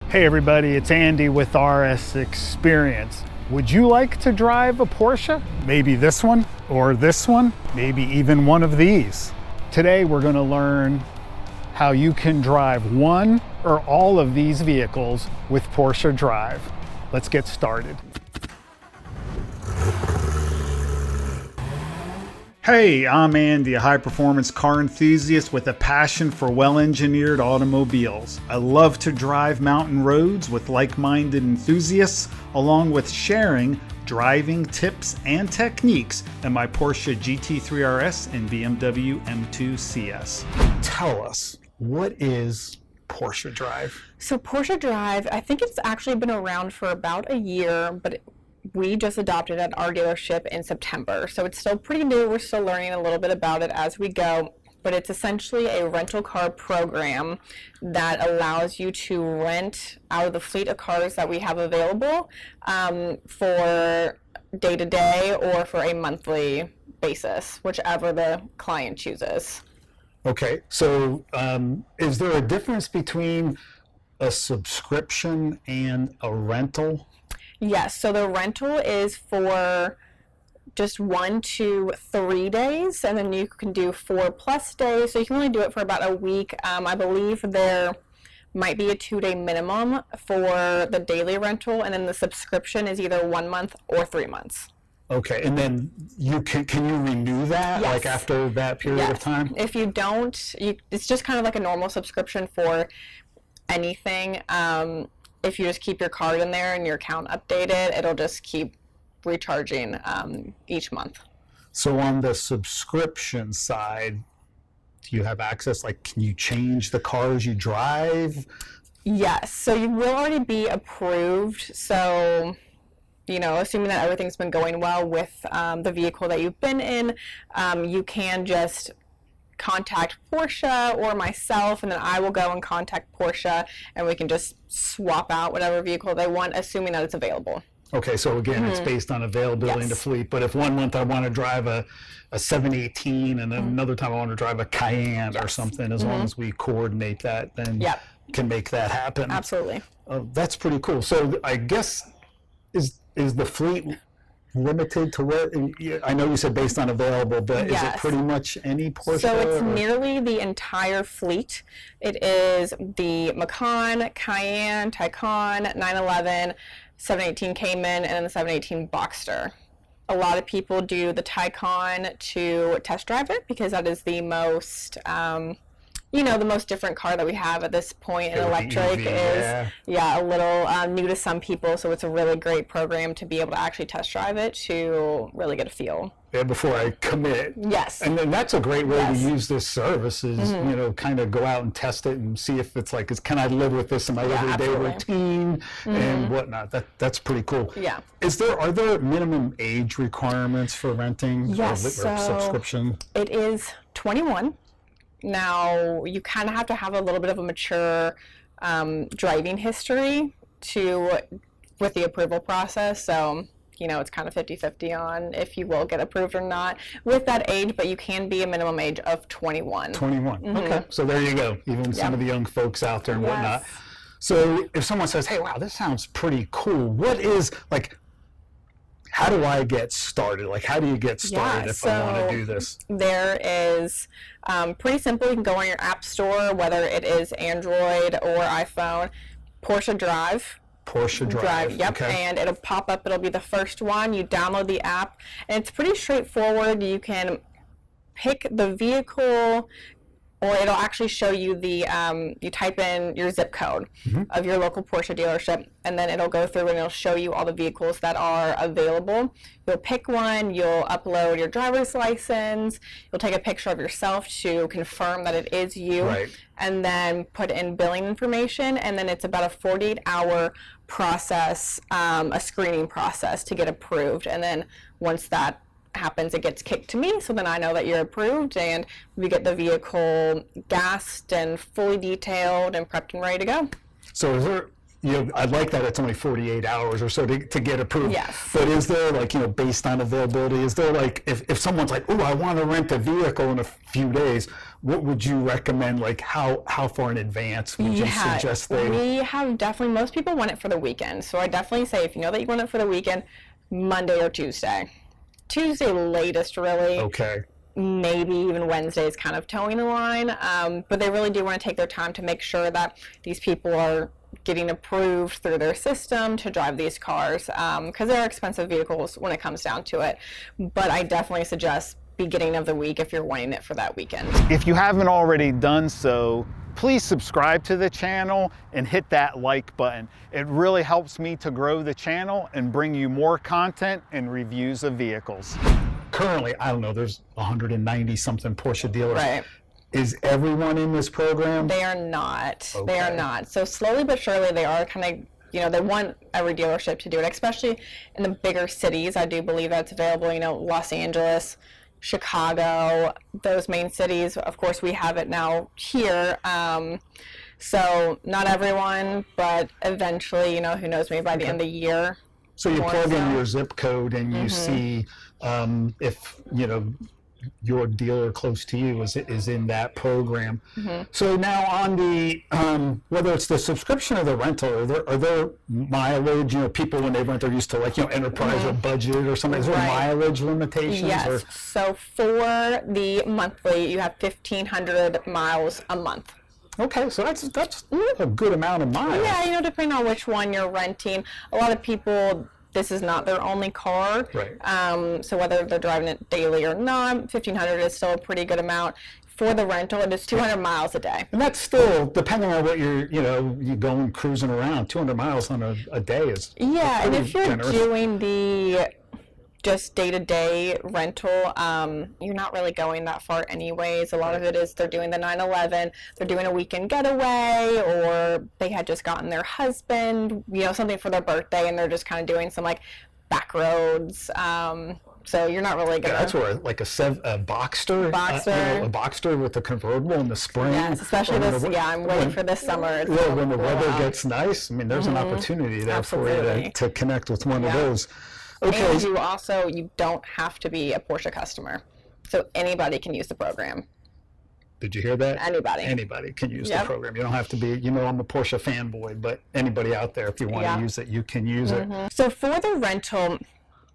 Hey everybody, it's Andy with RS Xperience. Would you like to drive a Porsche? Maybe this one, or this one, maybe even one of these. Today we're going to learn how you can drive one or all of these vehicles with Porsche Drive. Let's get started. Hey, I'm Andy, a high-performance car enthusiast with a passion for well-engineered automobiles. I love to drive mountain roads with like-minded enthusiasts, along with sharing driving tips and techniques in my Porsche GT3 RS and BMW M2 CS. Tell us, what is Porsche Drive? So Porsche Drive, I think it's actually been around for about a year, but we just adopted it at our dealership in September. So it's still pretty new. We're still learning a little bit about it as we go. But it's essentially a rental car program that allows you to rent out of the fleet of cars that we have available for day-to-day or for a monthly basis, whichever the client chooses. Okay, so is there a difference between a subscription and a rental? Yes, so the rental is for just 1 to 3 days, and then you can do 4+ days, so you can only do it for about a week. I believe there might be a 2-day minimum for the daily rental, and then the subscription is either 1 month or 3 months. Okay, and then you can you renew that, Yes. like after that period of time? If you don't, it's just kind of like a normal subscription for anything. If you just keep your card in there and your account updated, it'll just keep recharging each month. So on the subscription side, do you have access, like can you change the cars you drive? Yes, so you will already be approved. So, assuming that everything's been going well with the vehicle that you've been in, you can just contact Porsche or myself, and then I will go and contact Porsche, and we can just swap out whatever vehicle they want, assuming that it's available. Okay, so again, it's based on availability in the fleet, but if 1 month I want to drive a 718 and then another time I want to drive a Cayenne or something, as long as we coordinate that, then can make that happen. Absolutely. That's pretty cool. So I guess, is the fleet limited to what? I know you said based on available, but is it pretty much any Porsche? So it's nearly the entire fleet. It is the Macan, Cayenne, Taycan, 911, 718 Cayman, and then the 718 Boxster. A lot of people do the Taycan to test drive it because that is the most the most different car that we have at this point in electric is a little new to some people, so it's a really great program to be able to actually test drive it to really get a feel. Yeah, before I commit. Yes. And then that's a great way to use this service is, kind of go out and test it and see if it's like, can I live with this in my everyday routine and whatnot. That's pretty cool. Yeah. Are there minimum age requirements for renting or subscription? It is 21. Now, you kind of have to have a little bit of a mature driving history with the approval process. So, it's kind of 50-50 on if you will get approved or not with that age, but you can be a minimum age of 21. 21. Okay. So there you go. Even some of the young folks out there and whatnot. So if someone says, hey, wow, this sounds pretty cool. What is, how do I get started? How do you get started if I want to do this? There is pretty simple. You can go on your app store, whether it is Android or iPhone, Porsche Drive. Porsche Drive. Yep. Okay. And it'll pop up. It'll be the first one. You download the app, and it's pretty straightforward. You can pick the vehicle, or it'll actually show you you type in your zip code of your local Porsche dealership, and then it'll go through and it'll show you all the vehicles that are available. You'll pick one, you'll upload your driver's license, you'll take a picture of yourself to confirm that it is you, and then put in billing information, and then it's about a 48-hour process, a screening process to get approved, and then once that happens, it gets kicked to me, so then I know that you're approved, and we get the vehicle gassed and fully detailed and prepped and ready to go. So is there I like that it's only 48 hours or so to get approved. Yes. But is there like, based on availability, is there like, if someone's like, oh, I want to rent a vehicle in a few days, what would you recommend? Like how far in advance would you suggest they? We have definitely, most people want it for the weekend. So I definitely say if you know that you want it for the weekend, Monday or Tuesday. Tuesday latest, really. Okay. Maybe even Wednesday is kind of towing the line. But they really do want to take their time to make sure that these people are getting approved through their system to drive these cars, because they're expensive vehicles when it comes down to it. But I definitely suggest beginning of the week if you're wanting it for that weekend. If you haven't already done so, please subscribe to the channel and hit that like button. It really helps me to grow the channel and bring you more content and reviews of vehicles. Currently, I don't know, there's 190 something Porsche dealers. Right. Is everyone in this program? They are not. Okay. They are not. So slowly but surely they are kind of, they want every dealership to do it, especially in the bigger cities. I do believe that's available, Los Angeles, Chicago, those main cities. Of course, we have it now here. So not everyone, but eventually, who knows, maybe by the end of the year. So you plug in your zip code and you see if, your dealer close to you is in that program. So now on the, whether it's the subscription or the rental, are there mileage, people when they rent are used to like, enterprise or budget or something. Is there mileage limitations? Yes. Or? So for the monthly, you have 1,500 miles a month. Okay, so that's a good amount of miles. Yeah, depending on which one you're renting. A lot of people, this is not their only car. Right. So whether they're driving it daily or not, 1,500 is still a pretty good amount. For the rental, it is 200 miles a day. And that's still, depending on what you're going cruising around, 200 miles on a day is and if you're generous. doing the just day-to-day rental, you're not really going that far anyways. A lot of it is they're doing the 9/11, they're doing a weekend getaway, or they had just gotten their husband, something for their birthday, and they're just kind of doing some like back roads. So you're not really gonna. Yeah, that's where like a Boxster, a Boxster with a convertible in the spring. Yes, especially this. I'm waiting for this summer. When the weather gets nice, there's an opportunity there for you to connect with one of those. Okay. And you don't have to be a Porsche customer. So anybody can use the program. Did you hear that? Anybody. Anybody can use the program. You don't have to be, I'm a Porsche fanboy, but anybody out there, if you want to use it, you can use it. So for the rental,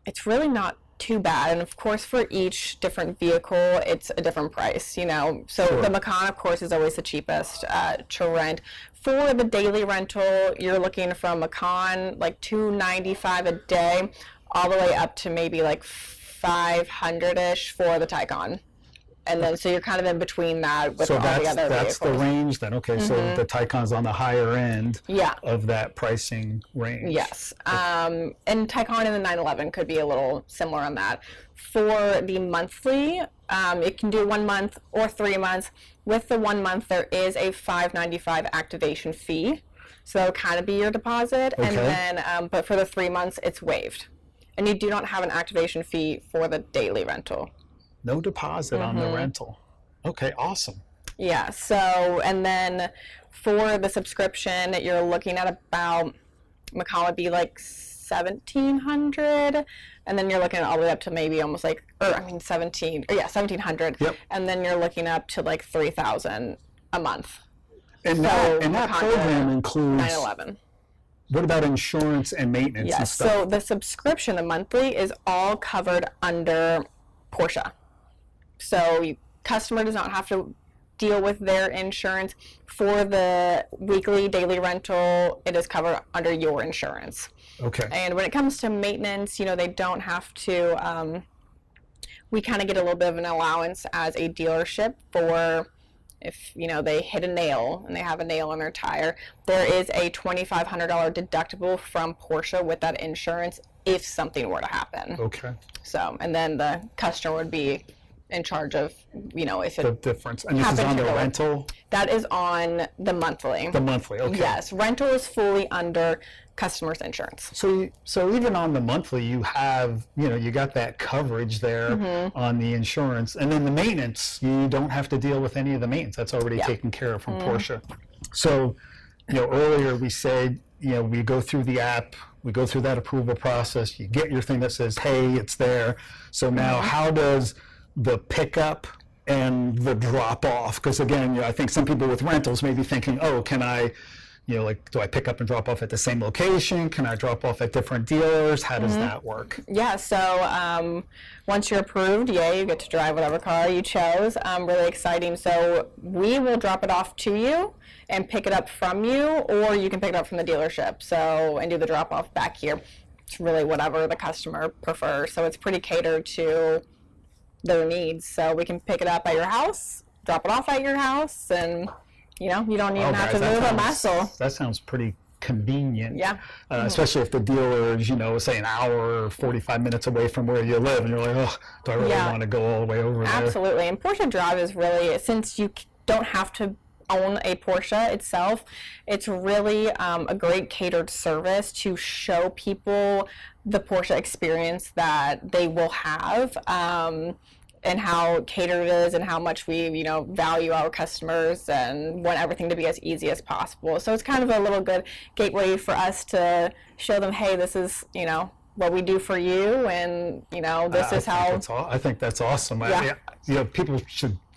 it's really not too bad. And of course, for each different vehicle, it's a different price, So the Macan, of course, is always the cheapest to rent. For the daily rental, you're looking from Macan, like $295 a day, all the way up to maybe like $500-ish for the Taycan. And then, so you're kind of in between that with all the other vehicles. That's the range then. Okay, so the Taycan's on the higher end of that pricing range. Yes. And Taycan and the 911 could be a little similar on that. For the monthly, it can do 1 month or 3 months. With the 1 month, there is a $595 activation fee. So that would kind of be your deposit. Okay. And then, but for the 3 months, it's waived. And you do not have an activation fee for the daily rental. No deposit on the rental. Okay, awesome. Yeah, so, and then for the subscription, you're looking at about, Macan would be like $1,700, and then you're looking at all the way up to maybe almost like, $1,700. Yep. And then you're looking up to like $3,000 a month. And that program includes 911. What about insurance and maintenance? Yes, and stuff? So the subscription, the monthly, is all covered under Porsche. So customer does not have to deal with their insurance. For the weekly, daily rental, it is covered under your insurance. Okay. And when it comes to maintenance, they don't have to, we kind of get a little bit of an allowance as a dealership for if, they hit a nail and they have a nail in their tire. There is a $2,500 deductible from Porsche with that insurance if something were to happen. Okay. So, and then the customer would be in charge of, if it the difference. And this is on the rental? That is on the monthly. The monthly, okay. Yes, rental is fully under customer's insurance. So even on the monthly, you have, you got that coverage there on the insurance. And then the maintenance, you don't have to deal with any of the maintenance. That's already taken care of from Porsche. So, earlier we said we go through the app, we go through that approval process, you get your thing that says, hey, it's there. So now how does the pickup and the drop off, because again, I think some people with rentals may be thinking, oh, can I, do I pick up and drop off at the same location? Can I drop off at different dealers? How does that work? Yeah, so once you're approved, you get to drive whatever car you chose. Really exciting. So we will drop it off to you and pick it up from you, or you can pick it up from the dealership, and do the drop off back here. It's really whatever the customer prefers. So it's pretty catered to their needs. So we can pick it up at your house, drop it off at your house, and you don't even have to move a muscle. That sounds pretty convenient. Yeah. Especially if the dealer is, say, an hour or 45 minutes away from where you live, and you're like, oh, do I really want to go all the way over there? Absolutely. And Porsche Drive is really, since you don't have to own a Porsche itself, it's really a great catered service to show people the Porsche experience that they will have. And how catered it is, and how much we, value our customers, and want everything to be as easy as possible. So it's kind of a little good gateway for us to show them, hey, this is, what we do for you, and this is how. I think that's awesome. Yeah.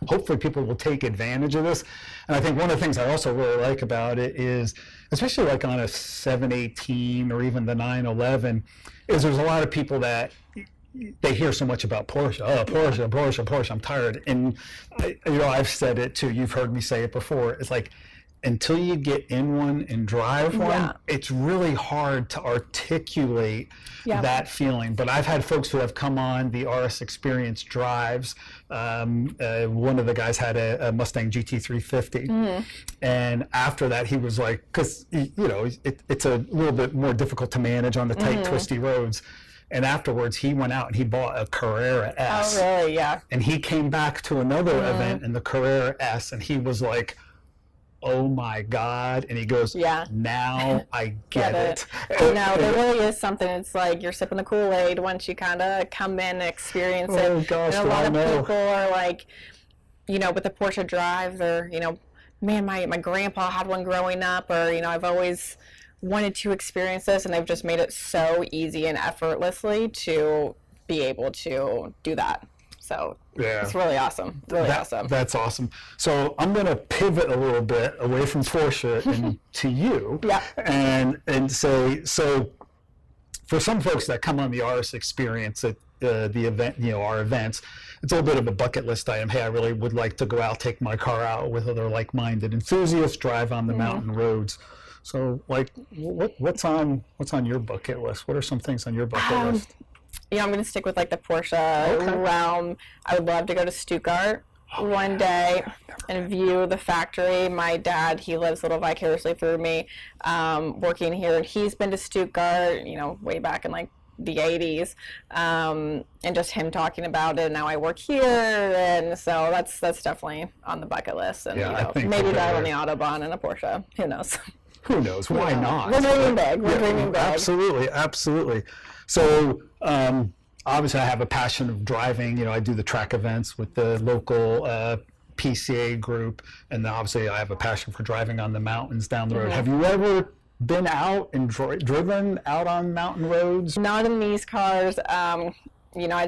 Hopefully people will take advantage of this. And I think one of the things I also really like about it is, especially like on a 718 or even the 911, is there's a lot of people that they hear so much about Porsche. Oh, Porsche, I'm tired. And I've said it too, you've heard me say it before. It's like, until you get in one and drive one, it's really hard to articulate that feeling. But I've had folks who have come on the RS Xperience drives. One of the guys had a Mustang GT350. And after that, he was like, because, it's a little bit more difficult to manage on the tight, twisty roads. And afterwards, he went out and he bought a Carrera S. Oh, really? Yeah. And he came back to another event in the Carrera S, and he was like, oh my God. And he goes, now I get it. No, there really is something. It's like you're sipping the Kool-Aid once you kind of come in and experience it. Oh, gosh, and a lot of people are like, with the Porsche Drive, they're, man, my grandpa had one growing up, or, I've always wanted to experience this, and they've just made it so easy and effortlessly to be able to do that. So it's really awesome. Awesome. That's awesome. So I'm going to pivot a little bit away from Porsche and to you, and say, so for some folks that come on the RS Xperience at the event, our events, it's a little bit of a bucket list item. Hey, I really would like to go out, take my car out with other like-minded enthusiasts, drive on the mountain roads. So, like, what's on your bucket list? What are some things on your bucket list? I'm going to stick with, like, the Porsche realm. I would love to go to Stuttgart one day and view the factory. My dad, he lives a little vicariously through me, working here, and he's been to Stuttgart, way back in, like, the 80s, and just him talking about it. Now I work here, and so that's definitely on the bucket list. And maybe drive on the Autobahn in a Porsche. Who knows? Who knows? Why not? We're dreaming big. We're dreaming big. Absolutely. So, obviously, I have a passion of driving. I do the track events with the local PCA group, and obviously, I have a passion for driving on the mountains down the road. Have you ever been out and driven out on mountain roads? Not in these cars. I'd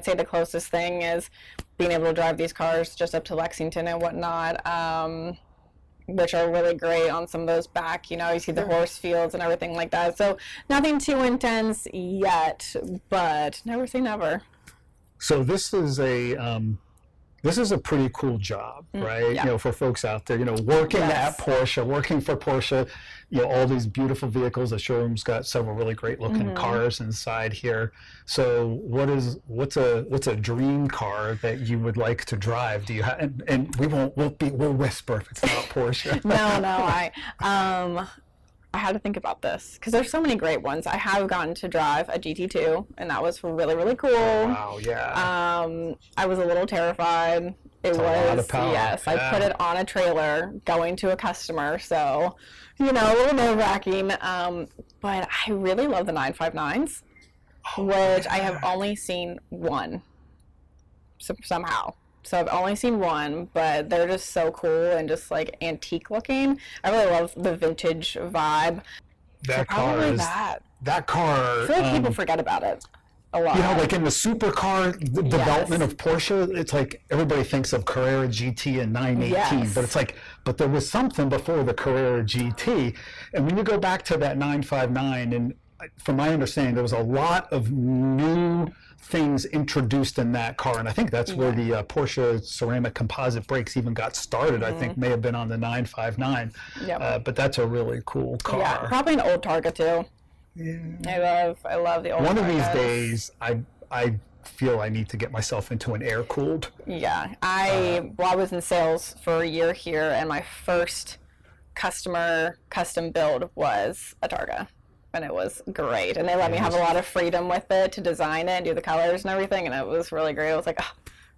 say the closest thing is being able to drive these cars just up to Lexington and whatnot. Which are really great on some of those back, you see the horse fields and everything like that. So nothing too intense yet, but never say never. So this is a pretty cool job, right? For folks out there, working at Porsche, working for Porsche, all these beautiful vehicles. The showroom's got several really great looking cars inside here. So what's a dream car that you would like to drive? Do you have, and we'll whisper if it's not Porsche. No, I had to think about this because there's so many great ones. I have gotten to drive a GT2, and that was really, really cool. Oh, wow, yeah. I was a little terrified. It was a lot of power. Yes. I put it on a trailer going to a customer, so a little nerve-wracking. But I really love the 959s, which I have only seen one somehow. So I've only seen one, but they're just so cool and just like antique looking. I really love the vintage vibe. That car Probably is that. that car. I feel like people forget about it a lot. You know, like in the supercar development of Porsche, it's like everybody thinks of Carrera GT and 918, but it's like, but there was something before the Carrera GT. And when you go back to that 959, and from my understanding, there was a lot of new things introduced in that car, and I think that's where the Porsche ceramic composite brakes even got started. I think may have been on the 959. But that's a really cool car. Yeah, probably an old Targa too. Yeah. I love the old One Targas. of these days, I feel I need to get myself into an air-cooled. Yeah, I was in sales for a year here, and my first customer custom build was a Targa. And it was great. And they let me have a lot of freedom with it to design it, do the colors and everything. And it was really great. I was like, oh,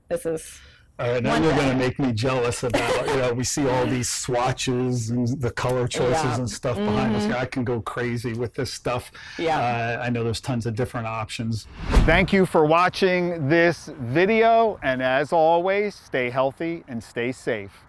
this is. All right, now you're going to make me jealous about, you know, we see all these swatches and the color choices and stuff behind us. I can go crazy with this stuff. I know there's tons of different options. Thank you for watching this video. And as always, stay healthy and stay safe.